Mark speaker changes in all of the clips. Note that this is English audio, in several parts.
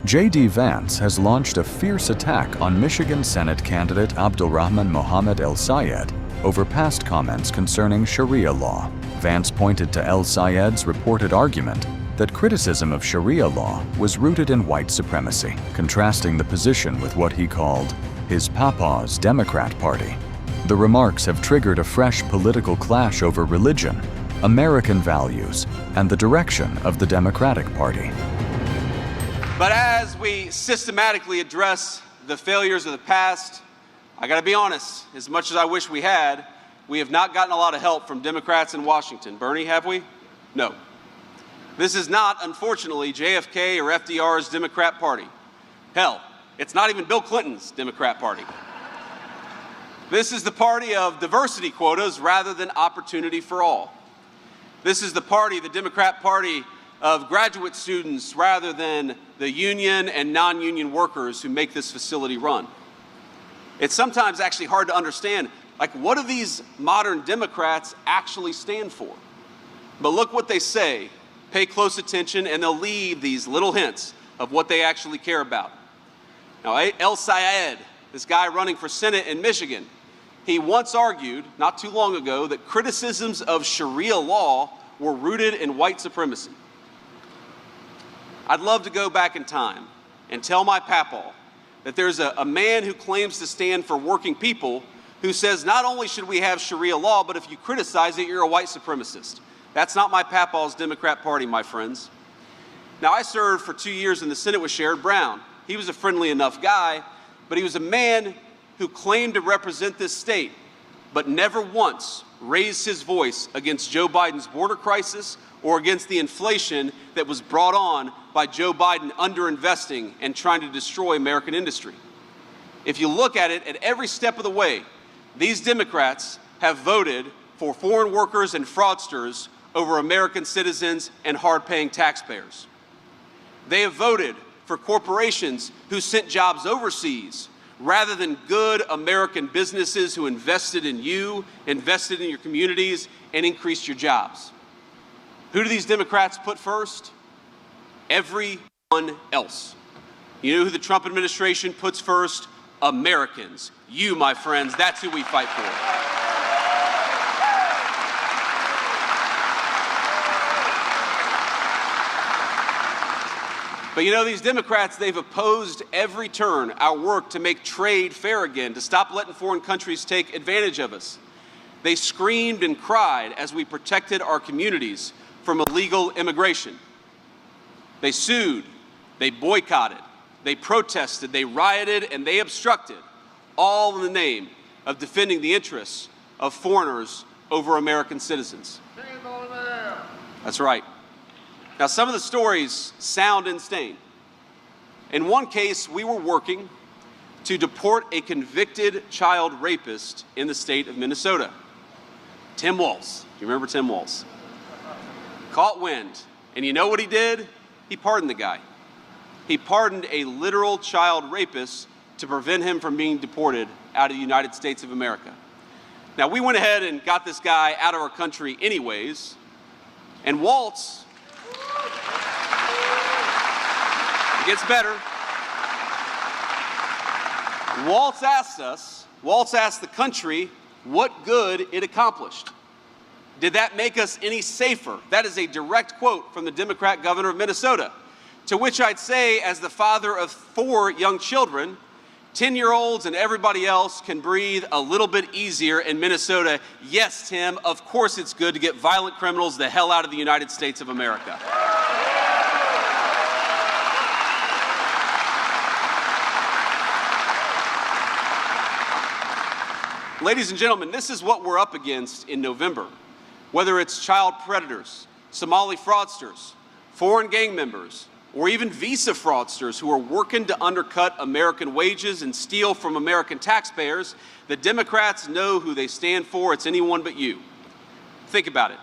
Speaker 1: J.D. Vance has launched a fierce attack on Michigan Senate candidate Abdulrahman Mohamed El-Sayed over past comments concerning Sharia law. Vance pointed to El-Sayed's reported argument that criticism of Sharia law was rooted in white supremacy, contrasting the position with what he called his papaw's Democrat Party. The remarks have triggered a fresh political clash over religion, American values, and the direction of the Democratic Party.
Speaker 2: But as we systematically address the failures of the past, I gotta be honest, as much as I wish we had, we have not gotten a lot of help from Democrats in Washington. Bernie, have we? No. This is not, unfortunately, JFK or FDR's Democrat Party. Hell, it's not even Bill Clinton's Democrat Party. This is the party of diversity quotas rather than opportunity for all. This is the party, the Democrat Party, of graduate students rather than the union and non-union workers who make this facility run. It's sometimes actually hard to understand, like, what do these modern Democrats actually stand for? But look what they say. Pay close attention, and they'll leave these little hints of what they actually care about. Now, El-Sayed, this guy running for Senate in Michigan, he once argued, not too long ago, that criticisms of Sharia law were rooted in white supremacy. I'd love to go back in time and tell my papaw that there's a man who claims to stand for working people who says not only should we have Sharia law, but if you criticize it, you're a white supremacist. That's not my papaw's Democrat Party, my friends. Now, I served for 2 years in the Senate with Sherrod Brown. He was a friendly enough guy, but he was a man who claimed to represent this state, but never once raised his voice against Joe Biden's border crisis or against the inflation that was brought on by Joe Biden underinvesting and trying to destroy American industry. If you look at it, at every step of the way, these Democrats have voted for foreign workers and fraudsters over American citizens and hard-paying taxpayers. They have voted for corporations who sent jobs overseas rather than good American businesses who invested in you, invested in your communities, and increased your jobs. Who do these Democrats put first? Everyone else. You know who the Trump administration puts first? Americans. You, my friends, that's who we fight for. But you know, these Democrats, they've opposed every turn our work to make trade fair again, to stop letting foreign countries take advantage of us. They screamed and cried as we protected our communities from illegal immigration. They sued, they boycotted, they protested, they rioted, and they obstructed, all in the name of defending the interests of foreigners over American citizens. That's right. Now, some of the stories sound insane. In one case, we were working to deport a convicted child rapist in the state of Minnesota. Tim Walz. You remember Tim Walz? Caught wind. And you know what he did? He pardoned the guy. He pardoned a literal child rapist to prevent him from being deported out of the United States of America. Now, we went ahead and got this guy out of our country anyways, and Walz, it gets better. Walz asked the country what good it accomplished. Did that make us any safer? That is a direct quote from the Democrat governor of Minnesota. To which I'd say, as the father of 4 young children, 10-year-olds and everybody else can breathe a little bit easier in Minnesota. Yes, Tim, of course it's good to get violent criminals the hell out of the United States of America. Ladies and gentlemen, this is what we're up against in November. Whether it's child predators, Somali fraudsters, foreign gang members, or even visa fraudsters who are working to undercut American wages and steal from American taxpayers, the Democrats know who they stand for. It's anyone but you. Think about it.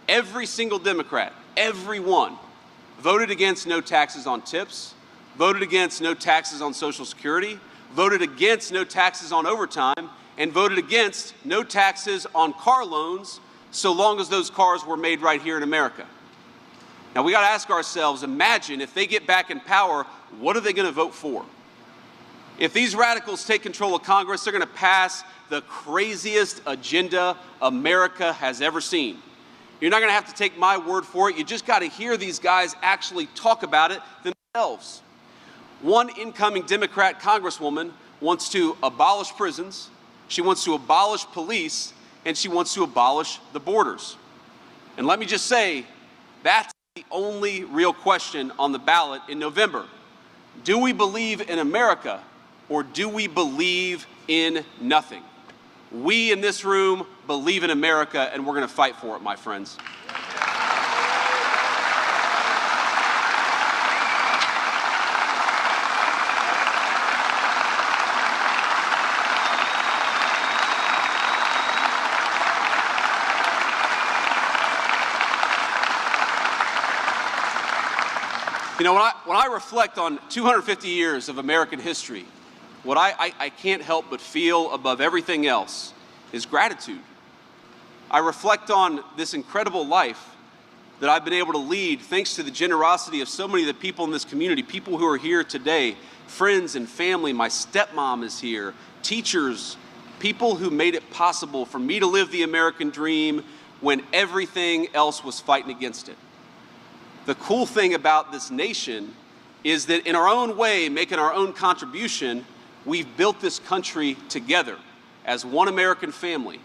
Speaker 2: Every single Democrat, every one, voted against no taxes on tips, voted against no taxes on Social Security, voted against no taxes on overtime, and voted against no taxes on car loans so long as those cars were made right here in America. Now we got to ask ourselves, imagine if they get back in power, what are they going to vote for? If these radicals take control of Congress, they're going to pass the craziest agenda America has ever seen. You're not going to have to take my word for it. You just got to hear these guys actually talk about it themselves. One incoming Democrat congresswoman wants to abolish prisons, she wants to abolish police, and she wants to abolish the borders. And let me just say, that's the only real question on the ballot in November. Do we believe in America, or do we believe in nothing? We in this room believe in America, and we're going to fight for it, my friends. You know, when I reflect on 250 years of American history, what I can't help but feel above everything else is gratitude. I reflect on this incredible life that I've been able to lead thanks to the generosity of so many of the people in this community, people who are here today, friends and family. My stepmom is here, teachers, people who made it possible for me to live the American dream when everything else was fighting against it. The cool thing about this nation is that in our own way, making our own contribution, we've built this country together as one American family.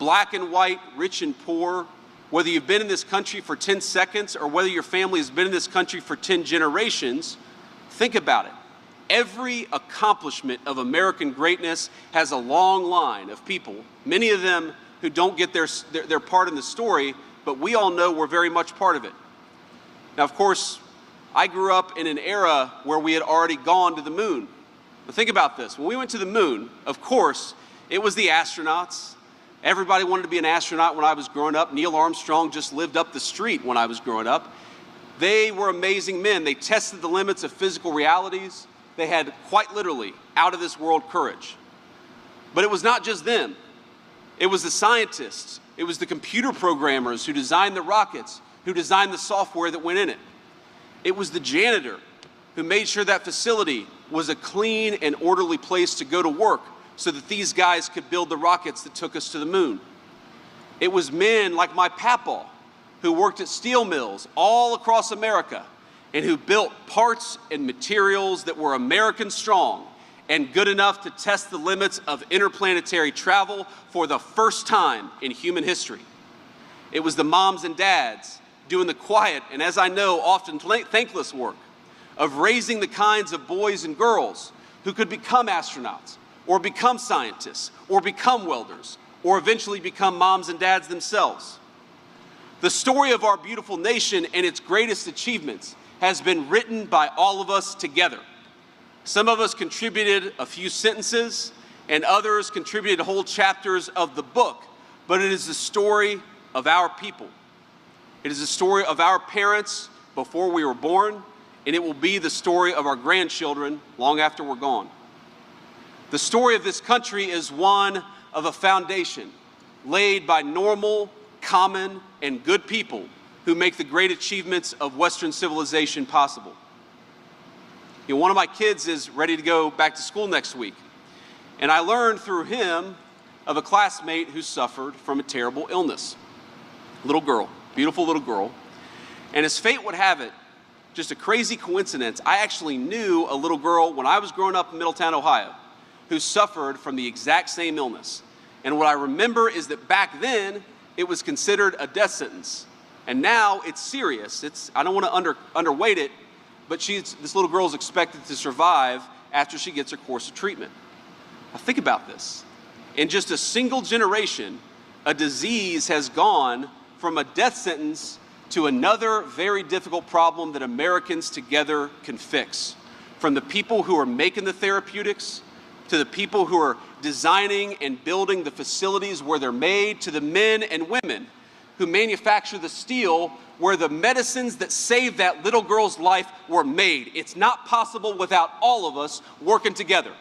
Speaker 2: Black and white, rich and poor, whether you've been in this country for 10 seconds or whether your family has been in this country for 10 generations, think about it. Every accomplishment of American greatness has a long line of people, many of them who don't get their part in the story, but we all know we're very much part of it. Now, of course, I grew up in an era where we had already gone to the moon. But think about this. When we went to the moon, of course, it was the astronauts. Everybody wanted to be an astronaut when I was growing up. Neil Armstrong just lived up the street when I was growing up. They were amazing men. They tested the limits of physical realities. They had quite literally out-of-this-world courage. But it was not just them. It was the scientists. It was the computer programmers who designed the rockets, who designed the software that went in it. It was the janitor who made sure that facility was a clean and orderly place to go to work so that these guys could build the rockets that took us to the moon. It was men like my papaw who worked at steel mills all across America and who built parts and materials that were American strong and good enough to test the limits of interplanetary travel for the first time in human history. It was the moms and dads doing the quiet and, as I know, often thankless work of raising the kinds of boys and girls who could become astronauts or become scientists or become welders or eventually become moms and dads themselves. The story of our beautiful nation and its greatest achievements has been written by all of us together. Some of us contributed a few sentences and others contributed whole chapters of the book, but it is the story of our people. It is the story of our parents before we were born, and it will be the story of our grandchildren long after we're gone. The story of this country is one of a foundation laid by normal, common, and good people who make the great achievements of Western civilization possible. You know, one of my kids is ready to go back to school next week, and I learned through him of a classmate who suffered from a terrible illness. Little girl, beautiful little girl. And as fate would have it, just a crazy coincidence, I actually knew a little girl when I was growing up in Middletown, Ohio, who suffered from the exact same illness. And what I remember is that back then, it was considered a death sentence. And now it's serious. I don't want to underweight it, but this little girl is expected to survive after she gets her course of treatment. Now think about this. In just a single generation, a disease has gone from a death sentence to another very difficult problem that Americans together can fix. From the people who are making the therapeutics, to the people who are designing and building the facilities where they're made, to the men and women who manufacture the steel where the medicines that saved that little girl's life were made. It's not possible without all of us working together.